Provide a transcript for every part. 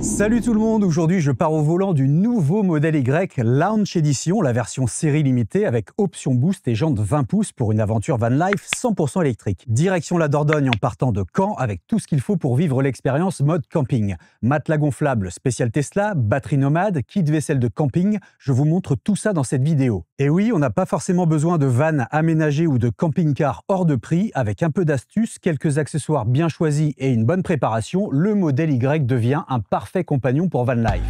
Salut tout le monde, aujourd'hui je pars au volant du nouveau modèle Y Launch Edition, la version série limitée avec option boost et jantes 20 pouces pour une aventure van life 100% électrique. Direction la Dordogne en partant de Caen avec tout ce qu'il faut pour vivre l'expérience mode camping. Matelas gonflable spécial Tesla, batterie nomade, kit vaisselle de camping, je vous montre tout ça dans cette vidéo. Et oui, on n'a pas forcément besoin de van aménagé ou de camping-car hors de prix, avec un peu d'astuce, quelques accessoires bien choisis et une bonne préparation, le modèle Y devient un parfait compagnon pour van life.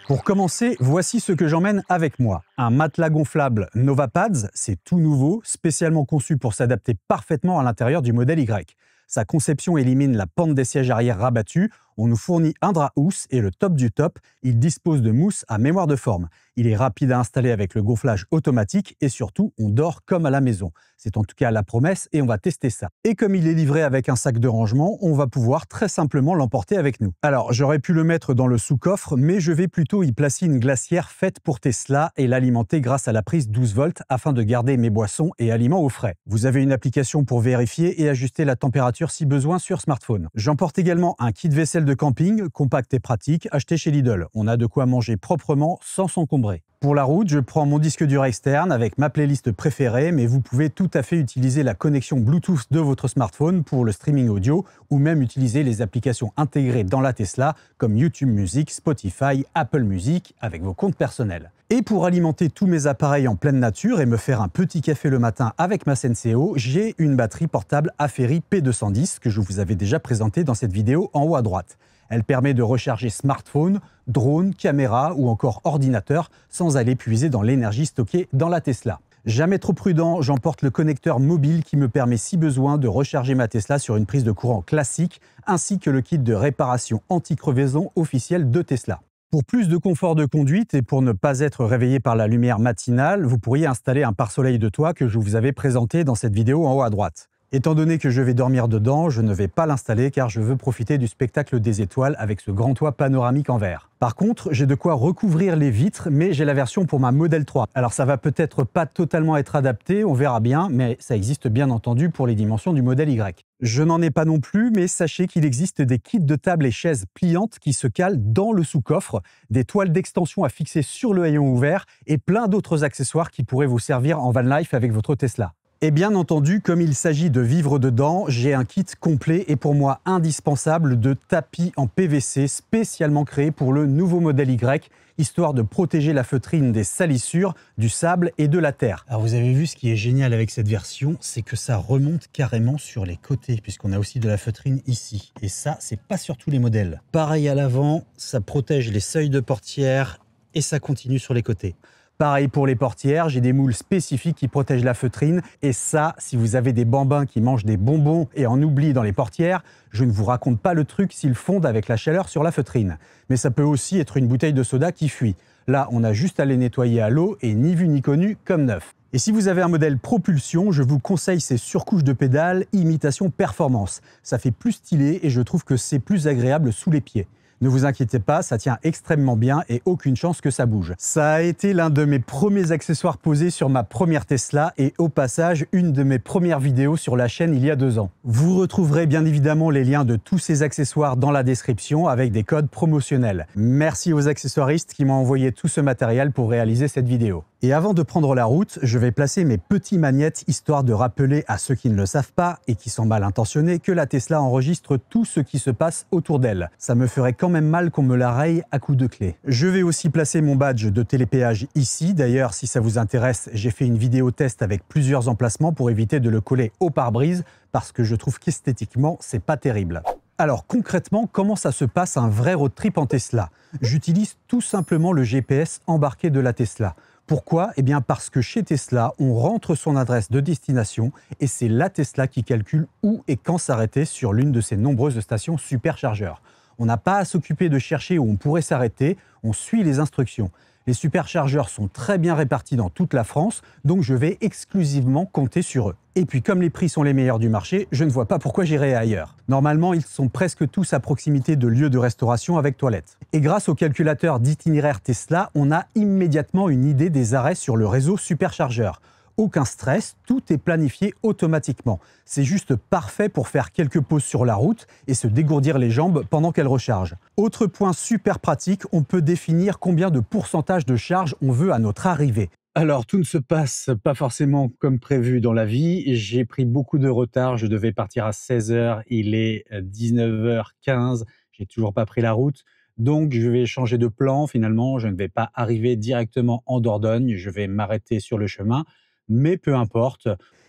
Pour commencer, voici ce que j'emmène avec moi. Un matelas gonflable NovaPads, c'est tout nouveau, spécialement conçu pour s'adapter parfaitement à l'intérieur du modèle Y. Sa conception élimine la pente des sièges arrière rabattus, on nous fournit un drap housse et le top du top, il dispose de mousse à mémoire de forme. Il est rapide à installer avec le gonflage automatique et surtout, on dort comme à la maison. C'est en tout cas la promesse et on va tester ça. Et comme il est livré avec un sac de rangement, on va pouvoir très simplement l'emporter avec nous. Alors, j'aurais pu le mettre dans le sous-coffre, mais je vais plutôt y placer une glacière faite pour Tesla et l'alimenter grâce à la prise 12 volts afin de garder mes boissons et aliments au frais. Vous avez une application pour vérifier et ajuster la température si besoin sur smartphone. J'emporte également un kit vaisselle de camping, compact et pratique, acheté chez Lidl. On a de quoi manger proprement sans s'encombrer. Pour la route, je prends mon disque dur externe avec ma playlist préférée, mais vous pouvez tout à fait utiliser la connexion Bluetooth de votre smartphone pour le streaming audio ou même utiliser les applications intégrées dans la Tesla comme YouTube Music, Spotify, Apple Music avec vos comptes personnels. Et pour alimenter tous mes appareils en pleine nature et me faire un petit café le matin avec ma Senseo, j'ai une batterie portable Aferi P210 que je vous avais déjà présentée dans cette vidéo en haut à droite. Elle permet de recharger smartphone, drone, caméra ou encore ordinateur sans aller puiser dans l'énergie stockée dans la Tesla. Jamais trop prudent, j'emporte le connecteur mobile qui me permet si besoin de recharger ma Tesla sur une prise de courant classique ainsi que le kit de réparation anti-crevaison officiel de Tesla. Pour plus de confort de conduite et pour ne pas être réveillé par la lumière matinale, vous pourriez installer un pare-soleil de toit que je vous avais présenté dans cette vidéo en haut à droite. Étant donné que je vais dormir dedans, je ne vais pas l'installer car je veux profiter du spectacle des étoiles avec ce grand toit panoramique en verre. Par contre, j'ai de quoi recouvrir les vitres, mais j'ai la version pour ma Model 3. Alors ça va peut-être pas totalement être adapté, on verra bien, mais ça existe bien entendu pour les dimensions du modèle Y. Je n'en ai pas non plus, mais sachez qu'il existe des kits de table et chaises pliantes qui se calent dans le sous-coffre, des toiles d'extension à fixer sur le haillon ouvert et plein d'autres accessoires qui pourraient vous servir en van life avec votre Tesla. Et bien entendu, comme il s'agit de vivre dedans, j'ai un kit complet et pour moi indispensable de tapis en PVC spécialement créé pour le nouveau modèle Y, histoire de protéger la feutrine des salissures, du sable et de la terre. Alors vous avez vu, ce qui est génial avec cette version, c'est que ça remonte carrément sur les côtés, puisqu'on a aussi de la feutrine ici. Et ça, c'est pas sur tous les modèles. Pareil à l'avant, ça protège les seuils de portière et ça continue sur les côtés. Pareil pour les portières, j'ai des moules spécifiques qui protègent la feutrine et ça, si vous avez des bambins qui mangent des bonbons et en oublient dans les portières, je ne vous raconte pas le truc s'ils fondent avec la chaleur sur la feutrine. Mais ça peut aussi être une bouteille de soda qui fuit. Là, on a juste à les nettoyer à l'eau et ni vu ni connu comme neuf. Et si vous avez un modèle propulsion, je vous conseille ces surcouches de pédales imitation performance. Ça fait plus stylé et je trouve que c'est plus agréable sous les pieds. Ne vous inquiétez pas, ça tient extrêmement bien et aucune chance que ça bouge. Ça a été l'un de mes premiers accessoires posés sur ma première Tesla et au passage, une de mes premières vidéos sur la chaîne il y a 2 ans. Vous retrouverez bien évidemment les liens de tous ces accessoires dans la description avec des codes promotionnels. Merci aux accessoiristes qui m'ont envoyé tout ce matériel pour réaliser cette vidéo. Et avant de prendre la route, je vais placer mes petits magnettes histoire de rappeler à ceux qui ne le savent pas et qui sont mal intentionnés que la Tesla enregistre tout ce qui se passe autour d'elle. Ça me ferait quand même mal qu'on me la raye à coups de clé. Je vais aussi placer mon badge de télépéage ici. D'ailleurs, si ça vous intéresse, j'ai fait une vidéo test avec plusieurs emplacements pour éviter de le coller au pare-brise parce que je trouve qu'esthétiquement, c'est pas terrible. Alors concrètement, comment ça se passe un vrai road trip en Tesla? J'utilise tout simplement le GPS embarqué de la Tesla. Pourquoi? Eh bien parce que chez Tesla, on rentre son adresse de destination et c'est la Tesla qui calcule où et quand s'arrêter sur l'une de ses nombreuses stations superchargeurs. On n'a pas à s'occuper de chercher où on pourrait s'arrêter, on suit les instructions. Les superchargeurs sont très bien répartis dans toute la France, donc je vais exclusivement compter sur eux. Et puis comme les prix sont les meilleurs du marché, je ne vois pas pourquoi j'irai ailleurs. Normalement, ils sont presque tous à proximité de lieux de restauration avec toilettes. Et grâce au calculateur d'itinéraire Tesla, on a immédiatement une idée des arrêts sur le réseau superchargeur. Aucun stress, tout est planifié automatiquement. C'est juste parfait pour faire quelques pauses sur la route et se dégourdir les jambes pendant qu'elle recharge. Autre point super pratique, on peut définir combien de pourcentage de charge on veut à notre arrivée. Alors, tout ne se passe pas forcément comme prévu dans la vie. J'ai pris beaucoup de retard. Je devais partir à 16 h. Il est 19h15. J'ai toujours pas pris la route. Donc, je vais changer de plan. Finalement, je ne vais pas arriver directement en Dordogne. Je vais m'arrêter sur le chemin. Mais peu importe.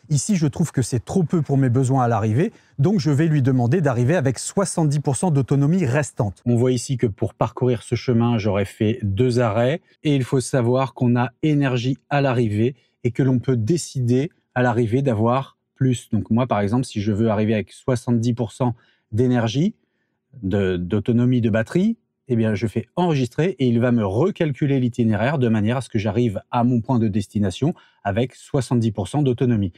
Ici, je trouve que c'est trop peu pour mes besoins à l'arrivée, donc je vais lui demander d'arriver avec 70% d'autonomie restante. On voit ici que pour parcourir ce chemin, j'aurais fait 2 arrêts, et il faut savoir qu'on a énergie à l'arrivée et que l'on peut décider à l'arrivée d'avoir plus. Donc moi, par exemple, si je veux arriver avec 70% d'énergie, d'autonomie de batterie, eh bien, je fais enregistrer et il va me recalculer l'itinéraire de manière à ce que j'arrive à mon point de destination avec 70% d'autonomie.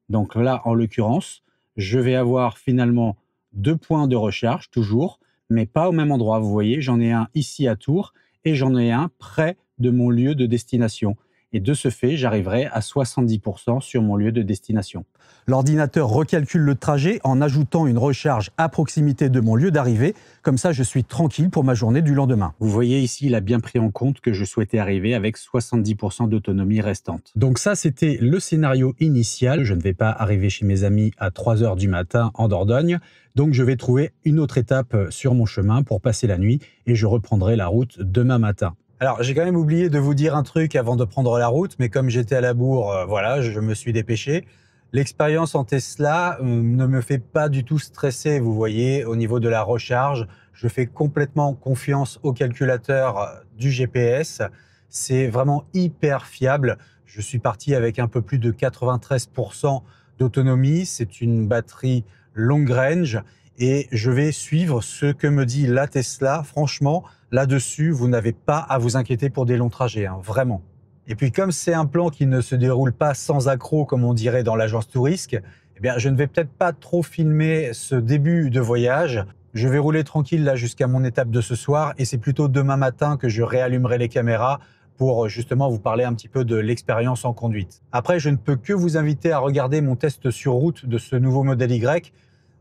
Donc là, en l'occurrence, je vais avoir finalement 2 points de recharge toujours, mais pas au même endroit. Vous voyez, j'en ai un ici à Tours et j'en ai un près de mon lieu de destination. Et de ce fait, j'arriverai à 70% sur mon lieu de destination. L'ordinateur recalcule le trajet en ajoutant une recharge à proximité de mon lieu d'arrivée. Comme ça, je suis tranquille pour ma journée du lendemain. Vous voyez ici, il a bien pris en compte que je souhaitais arriver avec 70% d'autonomie restante. Donc ça, c'était le scénario initial. Je ne vais pas arriver chez mes amis à 3 h du matin en Dordogne. Donc je vais trouver une autre étape sur mon chemin pour passer la nuit et je reprendrai la route demain matin. Alors, j'ai quand même oublié de vous dire un truc avant de prendre la route, mais comme j'étais à la bourre, voilà, je me suis dépêché. L'expérience en Tesla ne me fait pas du tout stresser, vous voyez, au niveau de la recharge. Je fais complètement confiance au calculateur du GPS. C'est vraiment hyper fiable. Je suis parti avec un peu plus de 93% d'autonomie. C'est une batterie long range et je vais suivre ce que me dit la Tesla. Franchement, là-dessus, vous n'avez pas à vous inquiéter pour des longs trajets, hein, vraiment. Et puis comme c'est un plan qui ne se déroule pas sans accroc, comme on dirait dans l'agence Tourisque, eh bien, je ne vais peut-être pas trop filmer ce début de voyage. Je vais rouler tranquille là jusqu'à mon étape de ce soir et c'est plutôt demain matin que je réallumerai les caméras pour justement vous parler un petit peu de l'expérience en conduite. Après, je ne peux que vous inviter à regarder mon test sur route de ce nouveau modèle Y.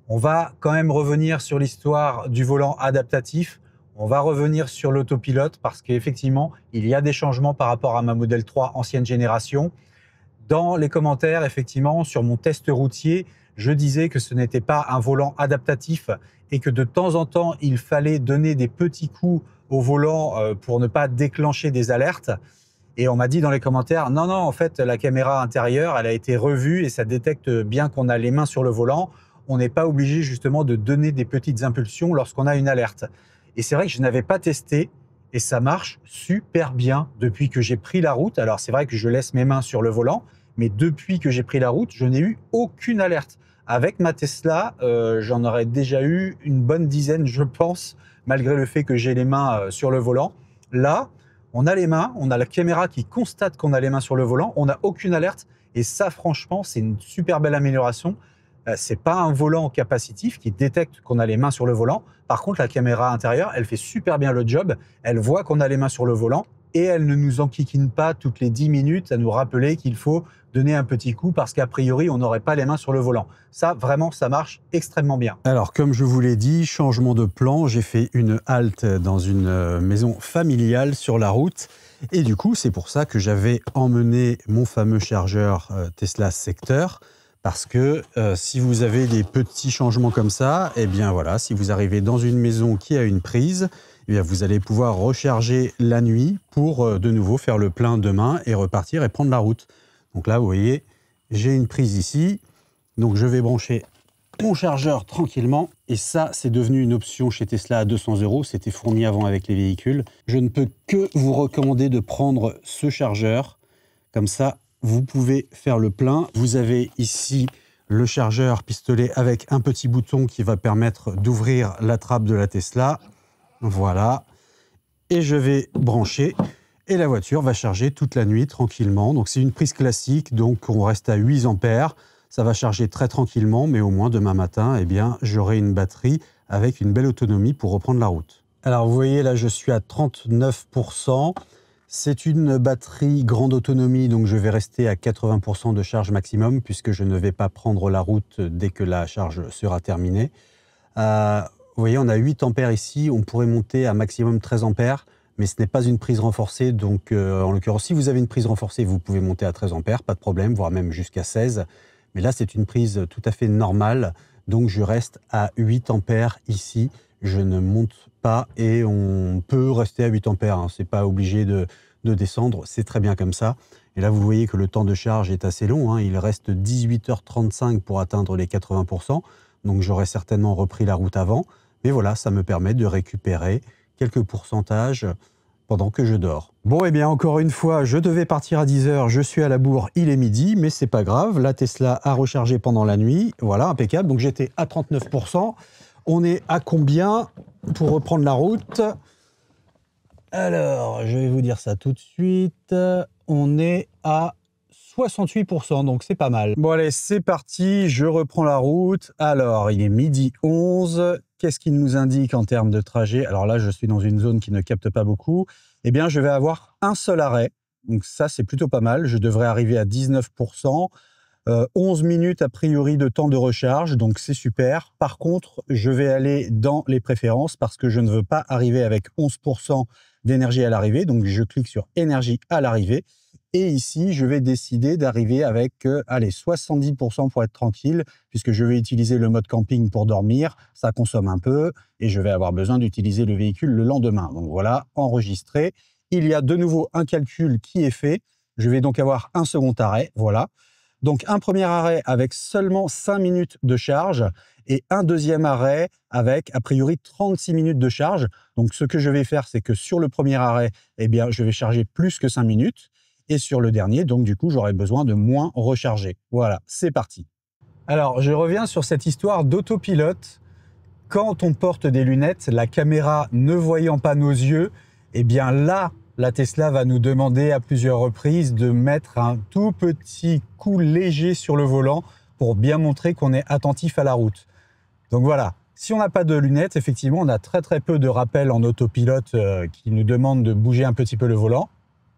On va quand même revenir sur l'histoire du volant adaptatif. On va revenir sur l'autopilote parce qu'effectivement, il y a des changements par rapport à ma Model 3 ancienne génération. Dans les commentaires, effectivement, sur mon test routier, je disais que ce n'était pas un volant adaptatif et que de temps en temps, il fallait donner des petits coups au volant pour ne pas déclencher des alertes. Et on m'a dit dans les commentaires, non, en fait, la caméra intérieure, elle a été revue et ça détecte bien qu'on a les mains sur le volant. On n'est pas obligé justement de donner des petites impulsions lorsqu'on a une alerte. Et c'est vrai que je n'avais pas testé et ça marche super bien depuis que j'ai pris la route. Alors c'est vrai que je laisse mes mains sur le volant, mais depuis que j'ai pris la route, je n'ai eu aucune alerte. Avec ma Tesla, j'en aurais déjà eu une bonne dizaine, je pense, malgré le fait que j'ai les mains sur le volant. Là, on a les mains, on a la caméra qui constate qu'on a les mains sur le volant, on n'a aucune alerte. Et ça, franchement, c'est une super belle amélioration. C'est pas un volant capacitif qui détecte qu'on a les mains sur le volant. Par contre, la caméra intérieure, elle fait super bien le job. Elle voit qu'on a les mains sur le volant et elle ne nous enquiquine pas toutes les 10 minutes à nous rappeler qu'il faut donner un petit coup parce qu'a priori, on n'aurait pas les mains sur le volant. Ça, vraiment, ça marche extrêmement bien. Alors, comme je vous l'ai dit, changement de plan. J'ai fait une halte dans une maison familiale sur la route. Et du coup, c'est pour ça que j'avais emmené mon fameux chargeur Tesla Secteur. Parce que si vous avez des petits changements comme ça, eh bien voilà, si vous arrivez dans une maison qui a une prise, eh bien vous allez pouvoir recharger la nuit pour de nouveau faire le plein demain et repartir et prendre la route. Donc là, vous voyez, j'ai une prise ici. Donc je vais brancher mon chargeur tranquillement. Et ça, c'est devenu une option chez Tesla à 200 €. C'était fourni avant avec les véhicules. Je ne peux que vous recommander de prendre ce chargeur. Comme ça, vous pouvez faire le plein. Vous avez ici le chargeur pistolet avec un petit bouton qui va permettre d'ouvrir la trappe de la Tesla. Voilà. Et je vais brancher. Et la voiture va charger toute la nuit tranquillement. Donc c'est une prise classique, donc on reste à 8 ampères. Ça va charger très tranquillement, mais au moins demain matin, eh bien, j'aurai une batterie avec une belle autonomie pour reprendre la route. Alors vous voyez là, je suis à 39%. C'est une batterie grande autonomie, donc je vais rester à 80% de charge maximum puisque je ne vais pas prendre la route dès que la charge sera terminée. Vous voyez, on a 8 ampères ici, on pourrait monter à maximum 13 ampères, mais ce n'est pas une prise renforcée. Donc, en l'occurrence, si vous avez une prise renforcée, vous pouvez monter à 13 ampères, pas de problème, voire même jusqu'à 16. Mais là, c'est une prise tout à fait normale. Donc, je reste à 8 ampères ici. Je ne monte pas et on peut rester à 8 ampères. Hein. Ce n'est pas obligé de descendre, c'est très bien comme ça. Et là, vous voyez que le temps de charge est assez long. Hein. Il reste 18h35 pour atteindre les 80%. Donc, j'aurais certainement repris la route avant. Mais voilà, ça me permet de récupérer quelques pourcentages pendant que je dors. Bon, eh bien, encore une fois, je devais partir à 10h, je suis à la bourre, il est midi, mais c'est pas grave, la Tesla a rechargé pendant la nuit, voilà, impeccable, donc j'étais à 39%. On est à combien pour reprendre la route? Alors, je vais vous dire ça tout de suite, on est à 68%, donc c'est pas mal. Bon allez, c'est parti, je reprends la route. Alors, il est midi 11. Qu'est-ce qu'il nous indique en termes de trajet? Alors là, je suis dans une zone qui ne capte pas beaucoup. Eh bien, je vais avoir un seul arrêt. Donc ça, c'est plutôt pas mal. Je devrais arriver à 19%. 11 minutes a priori de temps de recharge, donc c'est super. Par contre, je vais aller dans les préférences parce que je ne veux pas arriver avec 11% d'énergie à l'arrivée. Donc, je clique sur énergie à l'arrivée. Et ici, je vais décider d'arriver avec 70% pour être tranquille, puisque je vais utiliser le mode camping pour dormir. Ça consomme un peu et je vais avoir besoin d'utiliser le véhicule le lendemain. Donc voilà, enregistré. Il y a de nouveau un calcul qui est fait. Je vais donc avoir un second arrêt. Voilà. Donc un premier arrêt avec seulement 5 minutes de charge et un deuxième arrêt avec a priori 36 minutes de charge. Donc ce que je vais faire, c'est que sur le premier arrêt, eh bien, je vais charger plus que 5 minutes. Et sur le dernier, donc du coup, j'aurai besoin de moins recharger. Voilà, c'est parti. Alors, je reviens sur cette histoire d'autopilote. Quand on porte des lunettes, la caméra ne voyant pas nos yeux, eh bien là, la Tesla va nous demander à plusieurs reprises de mettre un tout petit coup léger sur le volant pour bien montrer qu'on est attentif à la route. Donc voilà, si on n'a pas de lunettes, effectivement, on a très peu de rappels en autopilote qui nous demandent de bouger un petit peu le volant.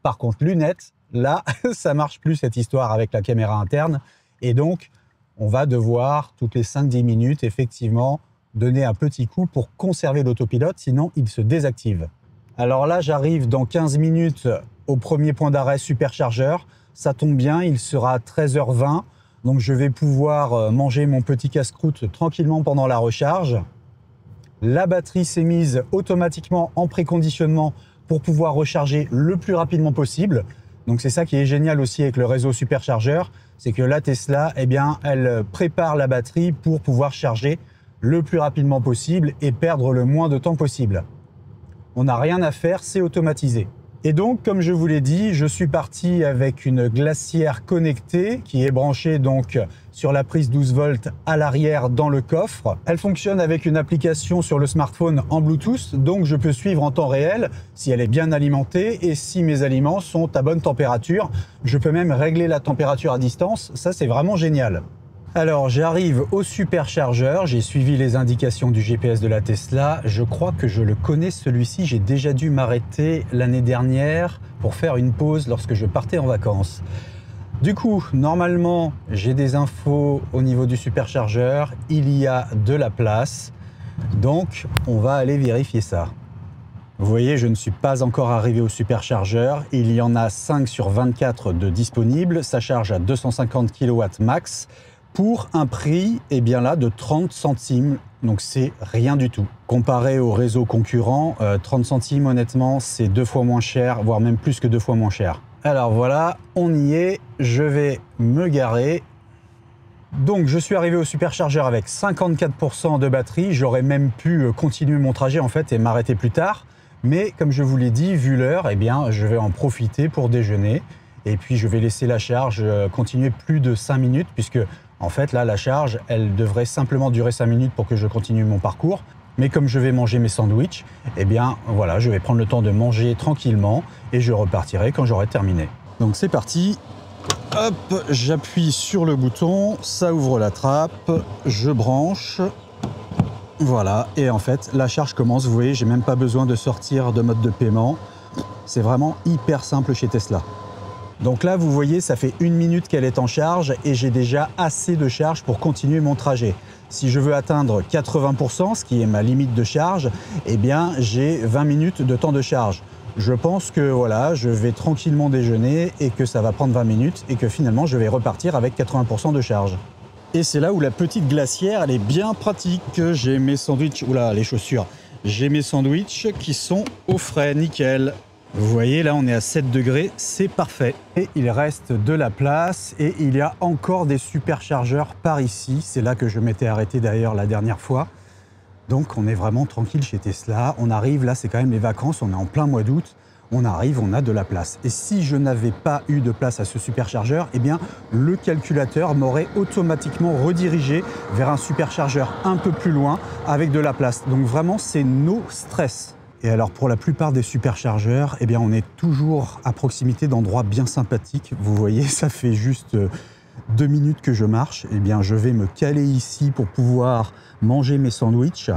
Par contre, lunettes, là, ça marche plus cette histoire avec la caméra interne. Et donc, on va devoir, toutes les 5-10 minutes, effectivement, donner un petit coup pour conserver l'autopilote, sinon il se désactive. Alors là, j'arrive dans 15 minutes au premier point d'arrêt superchargeur. Ça tombe bien, il sera 13h20. Donc, je vais pouvoir manger mon petit casse-croûte tranquillement pendant la recharge. La batterie s'est mise automatiquement en préconditionnement pour pouvoir recharger le plus rapidement possible. Donc c'est ça qui est génial aussi avec le réseau superchargeur, c'est que la Tesla, eh bien, elle prépare la batterie pour pouvoir charger le plus rapidement possible et perdre le moins de temps possible. On n'a rien à faire, c'est automatisé. Et donc, comme je vous l'ai dit, je suis parti avec une glacière connectée qui est branchée donc sur la prise 12 volts à l'arrière dans le coffre. Elle fonctionne avec une application sur le smartphone en Bluetooth, donc je peux suivre en temps réel si elle est bien alimentée et si mes aliments sont à bonne température. Je peux même régler la température à distance, ça c'est vraiment génial. Alors j'arrive au superchargeur, j'ai suivi les indications du GPS de la Tesla, je crois que je le connais celui-ci, j'ai déjà dû m'arrêter l'année dernière pour faire une pause lorsque je partais en vacances. Du coup, normalement, j'ai des infos au niveau du superchargeur, il y a de la place, donc on va aller vérifier ça. Vous voyez, je ne suis pas encore arrivé au superchargeur, il y en a 5 sur 24 de disponibles, ça charge à 250 kW max, pour un prix eh bien là, de 30 centimes, donc c'est rien du tout. Comparé au réseau concurrent, 30 centimes honnêtement c'est 2 fois moins cher, voire même plus que 2 fois moins cher. Alors voilà, on y est, je vais me garer. Donc je suis arrivé au superchargeur avec 54% de batterie, j'aurais même pu continuer mon trajet en fait et m'arrêter plus tard. Mais comme je vous l'ai dit, vu l'heure, eh bien je vais en profiter pour déjeuner. Et puis je vais laisser la charge continuer plus de 5 minutes puisque en fait là la charge elle devrait simplement durer 5 minutes pour que je continue mon parcours. Mais comme je vais manger mes sandwichs, eh bien voilà, je vais prendre le temps de manger tranquillement et je repartirai quand j'aurai terminé. Donc c'est parti. Hop, j'appuie sur le bouton, ça ouvre la trappe, je branche. Voilà, et en fait, la charge commence. Vous voyez, j'ai même pas besoin de sortir de mode de paiement. C'est vraiment hyper simple chez Tesla. Donc là, vous voyez, ça fait 1 minute qu'elle est en charge et j'ai déjà assez de charge pour continuer mon trajet. Si je veux atteindre 80%, ce qui est ma limite de charge, eh bien, j'ai 20 minutes de temps de charge. Je pense que voilà, je vais tranquillement déjeuner et que ça va prendre 20 minutes et que finalement, je vais repartir avec 80% de charge. Et c'est là où la petite glacière, elle est bien pratique. J'ai mes sandwichs, oula, les chaussures. J'ai mes sandwichs qui sont au frais, nickel. Vous voyez, là, on est à 7 degrés, c'est parfait. Et il reste de la place et il y a encore des superchargeurs par ici. C'est là que je m'étais arrêté d'ailleurs la dernière fois. Donc, on est vraiment tranquille chez Tesla. On arrive, là, c'est quand même les vacances, on est en plein mois d'août. On arrive, on a de la place. Et si je n'avais pas eu de place à ce superchargeur, eh bien, le calculateur m'aurait automatiquement redirigé vers un superchargeur un peu plus loin avec de la place. Donc vraiment, c'est no stress. Et alors, pour la plupart des superchargeurs, eh bien, on est toujours à proximité d'endroits bien sympathiques. Vous voyez, ça fait juste 2 minutes que je marche. Eh bien, je vais me caler ici pour pouvoir manger mes sandwichs.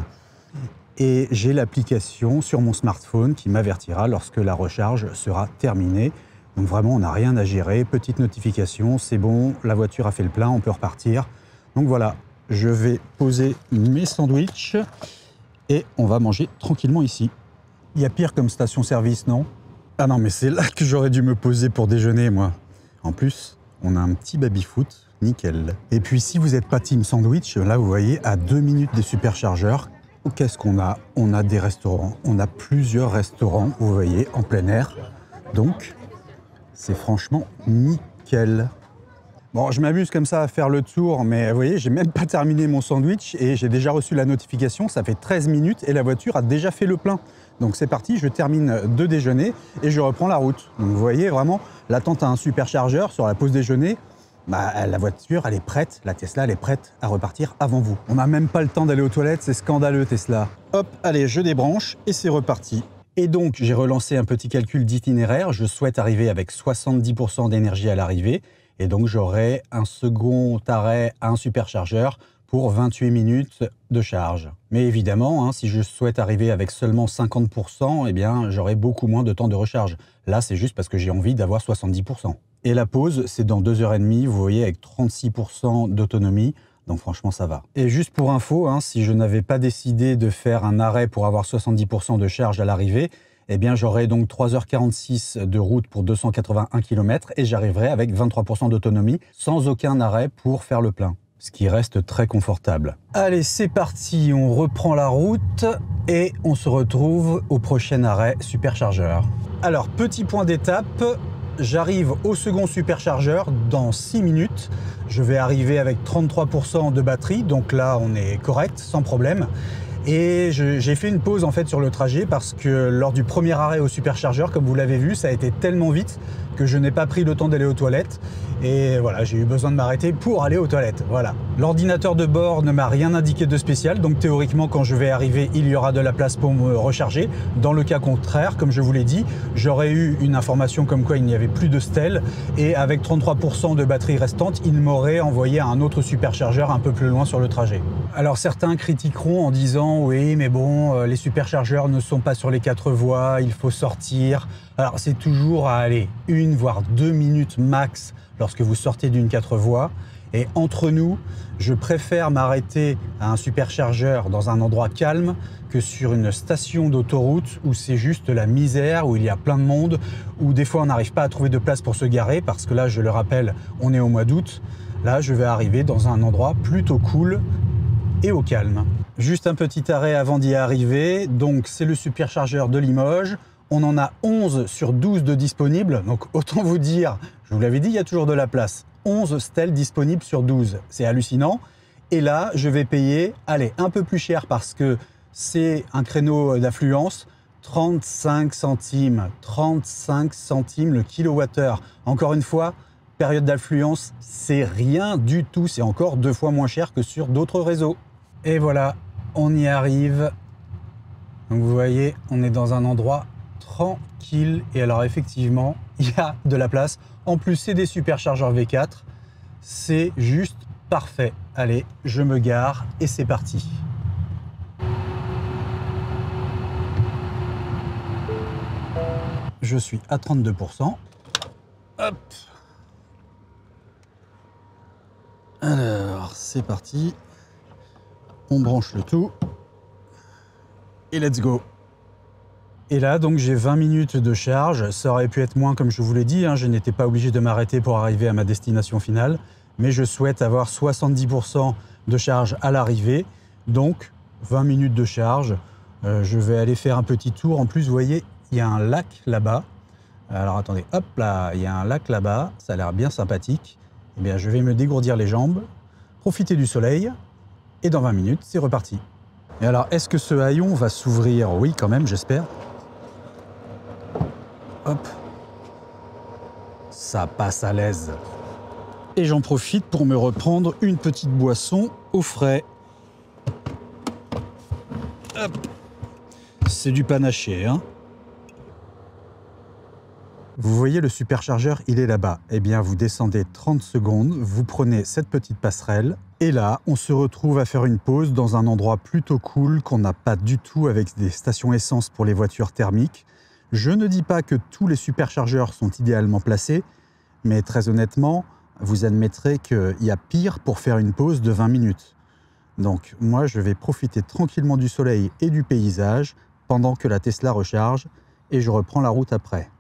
Et j'ai l'application sur mon smartphone qui m'avertira lorsque la recharge sera terminée. Donc vraiment, on n'a rien à gérer. Petite notification, c'est bon, la voiture a fait le plein, on peut repartir. Donc voilà, je vais poser mes sandwichs et on va manger tranquillement ici. Il y a pire comme station-service, non? Ah non, mais c'est là que j'aurais dû me poser pour déjeuner, moi. En plus, on a un petit baby-foot, nickel. Et puis, si vous n'êtes pas team sandwich, là, vous voyez, à 2 minutes des superchargeurs, qu'est-ce qu'on a? On a des restaurants. On a plusieurs restaurants, vous voyez, en plein air. Donc, c'est franchement nickel. Bon, je m'amuse comme ça à faire le tour, mais vous voyez, j'ai même pas terminé mon sandwich et j'ai déjà reçu la notification. Ça fait 13 minutes et la voiture a déjà fait le plein. Donc c'est parti, je termine de déjeuner et je reprends la route. Donc vous voyez vraiment, l'attente à un superchargeur sur la pause déjeuner, la voiture, elle est prête, la Tesla, elle est prête à repartir avant vous. On n'a même pas le temps d'aller aux toilettes, c'est scandaleux Tesla. Hop, allez, je débranche et c'est reparti. Et donc, j'ai relancé un petit calcul d'itinéraire. Je souhaite arriver avec 70% d'énergie à l'arrivée. Et donc, j'aurai un second arrêt à un superchargeur pour 28 minutes de charge. Mais évidemment, si je souhaite arriver avec seulement 50%, eh bien, j'aurai beaucoup moins de temps de recharge. Là, c'est juste parce que j'ai envie d'avoir 70%. Et la pause, c'est dans 2h30, vous voyez, avec 36% d'autonomie. Donc franchement, ça va. Et juste pour info, si je n'avais pas décidé de faire un arrêt pour avoir 70% de charge à l'arrivée, eh bien j'aurais donc 3h46 de route pour 281 km et j'arriverai avec 23% d'autonomie sans aucun arrêt pour faire le plein. Ce qui reste très confortable. Allez, c'est parti, on reprend la route et on se retrouve au prochain arrêt superchargeur. Alors, petit point d'étape. J'arrive au second superchargeur dans 6 minutes. Je vais arriver avec 33% de batterie, donc là on est correct, sans problème. Et j'ai fait une pause en fait sur le trajet parce que lors du premier arrêt au superchargeur, comme vous l'avez vu, ça a été tellement vite que je n'ai pas pris le temps d'aller aux toilettes. Et voilà, j'ai eu besoin de m'arrêter pour aller aux toilettes. Voilà. L'ordinateur de bord ne m'a rien indiqué de spécial, donc théoriquement, quand je vais arriver, il y aura de la place pour me recharger. Dans le cas contraire, comme je vous l'ai dit, j'aurais eu une information comme quoi il n'y avait plus de stèle et avec 33% de batterie restante, il m'aurait envoyé à un autre superchargeur un peu plus loin sur le trajet. Alors certains critiqueront en disant « Oui, mais bon, les superchargeurs ne sont pas sur les 4 voies, il faut sortir ». Alors c'est toujours à aller 1 voire 2 minutes max lorsque vous sortez d'une 4 voies. Et entre nous, je préfère m'arrêter à un superchargeur dans un endroit calme que sur une station d'autoroute où c'est juste la misère, où il y a plein de monde, où des fois on n'arrive pas à trouver de place pour se garer parce que là, je le rappelle, on est au mois d'août. Là, je vais arriver dans un endroit plutôt cool et au calme. Juste un petit arrêt avant d'y arriver. Donc, c'est le superchargeur de Limoges. On en a 11 sur 12 de disponibles. Donc, autant vous dire, je vous l'avais dit, il y a toujours de la place. 11 stèles disponibles sur 12. C'est hallucinant. Et là, je vais payer, allez, un peu plus cher parce que c'est un créneau d'affluence. 35 centimes. 35 centimes le kilowattheure. Encore une fois, période d'affluence, c'est rien du tout. C'est encore 2 fois moins cher que sur d'autres réseaux. Et voilà, on y arrive. Donc vous voyez, on est dans un endroit tranquille. Et alors effectivement, il y a de la place. En plus, c'est des superchargeurs V4. C'est juste parfait. Allez, je me gare et c'est parti. Je suis à 32%. Hop. Alors, c'est parti. On branche le tout. Et let's go. Et là, donc, j'ai 20 minutes de charge. Ça aurait pu être moins, comme je vous l'ai dit. Hein. Je n'étais pas obligé de m'arrêter pour arriver à ma destination finale. Mais je souhaite avoir 70% de charge à l'arrivée. Donc, 20 minutes de charge. Je vais aller faire un petit tour. En plus, vous voyez, il y a un lac là-bas. Alors, attendez, hop là, il y a un lac là-bas. Ça a l'air bien sympathique. Eh bien, je vais me dégourdir les jambes, profiter du soleil. Et dans 20 minutes, c'est reparti. Et alors, est-ce que ce haillon va s'ouvrir? Oui, quand même, j'espère. Hop. Ça passe à l'aise. Et j'en profite pour me reprendre une petite boisson au frais. Hop. C'est du panaché, hein. Vous voyez le superchargeur, il est là-bas. Eh bien, vous descendez 30 secondes, vous prenez cette petite passerelle, et là, on se retrouve à faire une pause dans un endroit plutôt cool qu'on n'a pas du tout avec des stations essence pour les voitures thermiques. Je ne dis pas que tous les superchargeurs sont idéalement placés, mais très honnêtement, vous admettrez qu'il y a pire pour faire une pause de 20 minutes. Donc, moi, je vais profiter tranquillement du soleil et du paysage pendant que la Tesla recharge, et je reprends la route après.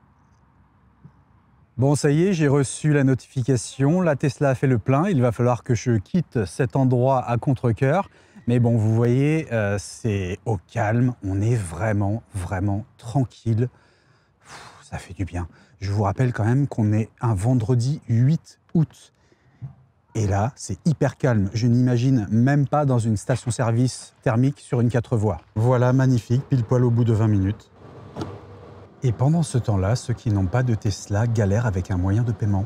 Bon, ça y est, j'ai reçu la notification. La Tesla a fait le plein. Il va falloir que je quitte cet endroit à contre-cœur. Mais bon, vous voyez, c'est au calme. On est vraiment, vraiment tranquille. Ça fait du bien. Je vous rappelle quand même qu'on est un vendredi 8 août. Et là, c'est hyper calme. Je n'imagine même pas dans une station-service thermique sur une 4 voies. Voilà, magnifique, pile poil au bout de 20 minutes. Et pendant ce temps-là, ceux qui n'ont pas de Tesla galèrent avec un moyen de paiement.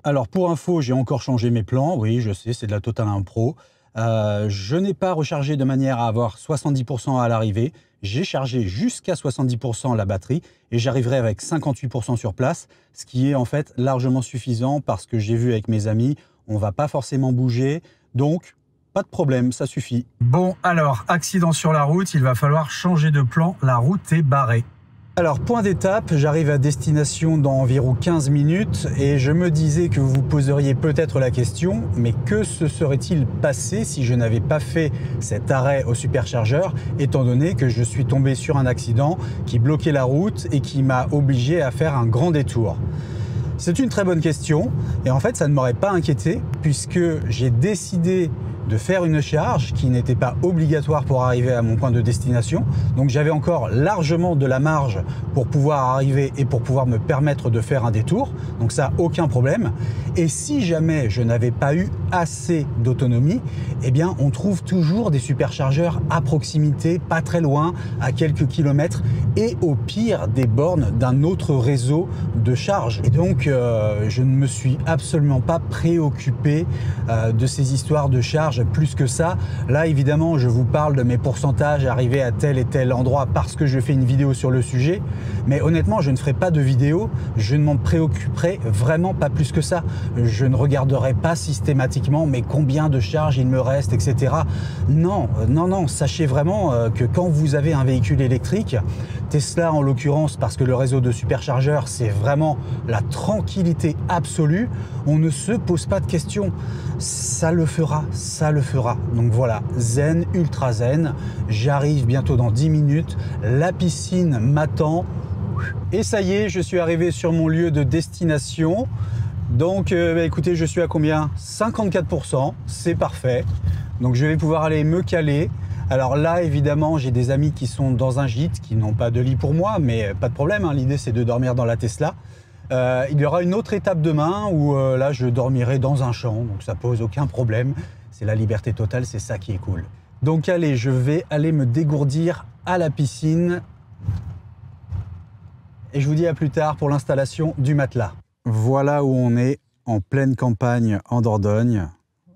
Alors pour info, j'ai encore changé mes plans. Oui, je sais, c'est de la totale impro. Je n'ai pas rechargé de manière à avoir 70% à l'arrivée. J'ai chargé jusqu'à 70% la batterie et j'arriverai avec 58% sur place, ce qui est en fait largement suffisant parce que j'ai vu avec mes amis, on ne va pas forcément bouger. Donc, pas de problème, ça suffit. Bon, alors, accident sur la route, il va falloir changer de plan, la route est barrée. Alors, point d'étape, j'arrive à destination dans environ 15 minutes et je me disais que vous vous poseriez peut-être la question, mais que se serait-il passé si je n'avais pas fait cet arrêt au superchargeur, étant donné que je suis tombé sur un accident qui bloquait la route et qui m'a obligé à faire un grand détour? C'est une très bonne question et en fait, ça ne m'aurait pas inquiété puisque j'ai décidé de faire une charge qui n'était pas obligatoire pour arriver à mon point de destination. Donc j'avais encore largement de la marge pour pouvoir arriver et pour pouvoir me permettre de faire un détour. Donc ça, aucun problème. Et si jamais je n'avais pas eu assez d'autonomie, eh bien on trouve toujours des superchargeurs à proximité, pas très loin, à quelques kilomètres et au pire des bornes d'un autre réseau de charge. Et donc je ne me suis absolument pas préoccupé de ces histoires de charge plus que ça. Là, évidemment, je vous parle de mes pourcentages arrivés à tel et tel endroit parce que je fais une vidéo sur le sujet. Mais honnêtement, je ne ferai pas de vidéo. Je ne m'en préoccuperai vraiment pas plus que ça. Je ne regarderai pas systématiquement mais combien de charges il me reste, etc. Non, non, non. Sachez vraiment que quand vous avez un véhicule électrique, Tesla en l'occurrence, parce que le réseau de superchargeurs, c'est vraiment la tranquillité absolue, on ne se pose pas de questions. Ça le fera, ça le fera. Donc voilà, zen, ultra zen. J'arrive bientôt dans 10 minutes. La piscine m'attend. Et ça y est, je suis arrivé sur mon lieu de destination. Donc écoutez, je suis à combien? 54%, c'est parfait. Donc je vais pouvoir aller me caler. Alors là, évidemment, j'ai des amis qui sont dans un gîte, qui n'ont pas de lit pour moi, mais pas de problème, hein. L'idée, c'est de dormir dans la Tesla. Il y aura une autre étape demain où là, je dormirai dans un champ, donc ça pose aucun problème. C'est la liberté totale, c'est ça qui est cool. Donc allez, je vais aller me dégourdir à la piscine. Et je vous dis à plus tard pour l'installation du matelas. Voilà où on est, en pleine campagne en Dordogne.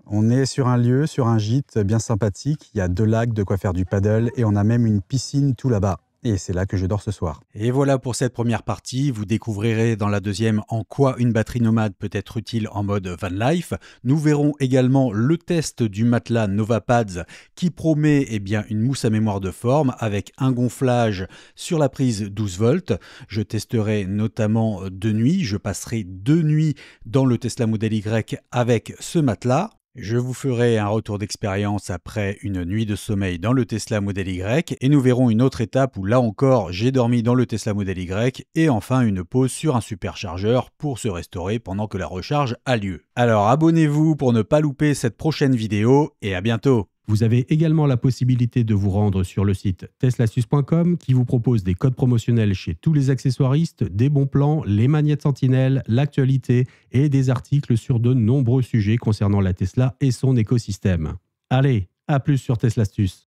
On est sur un lieu, sur un gîte bien sympathique. Il y a 2 lacs, de quoi faire du paddle et on a même une piscine tout là-bas. Et c'est là que je dors ce soir. Et voilà pour cette première partie. Vous découvrirez dans la deuxième en quoi une batterie nomade peut être utile en mode van life. Nous verrons également le test du matelas NovaPads qui promet une mousse à mémoire de forme avec un gonflage sur la prise 12 volts. Je testerai notamment de nuit. Je passerai 2 nuits dans le Tesla Model Y avec ce matelas. Je vous ferai un retour d'expérience après une nuit de sommeil dans le Tesla Model Y et nous verrons une autre étape où là encore j'ai dormi dans le Tesla Model Y et enfin une pause sur un superchargeur pour se restaurer pendant que la recharge a lieu. Alors abonnez-vous pour ne pas louper cette prochaine vidéo et à bientôt. Vous avez également la possibilité de vous rendre sur le site teslastuce.com qui vous propose des codes promotionnels chez tous les accessoiristes, des bons plans, les magnètes Sentinelle, l'actualité et des articles sur de nombreux sujets concernant la Tesla et son écosystème. Allez, à plus sur Teslastuce.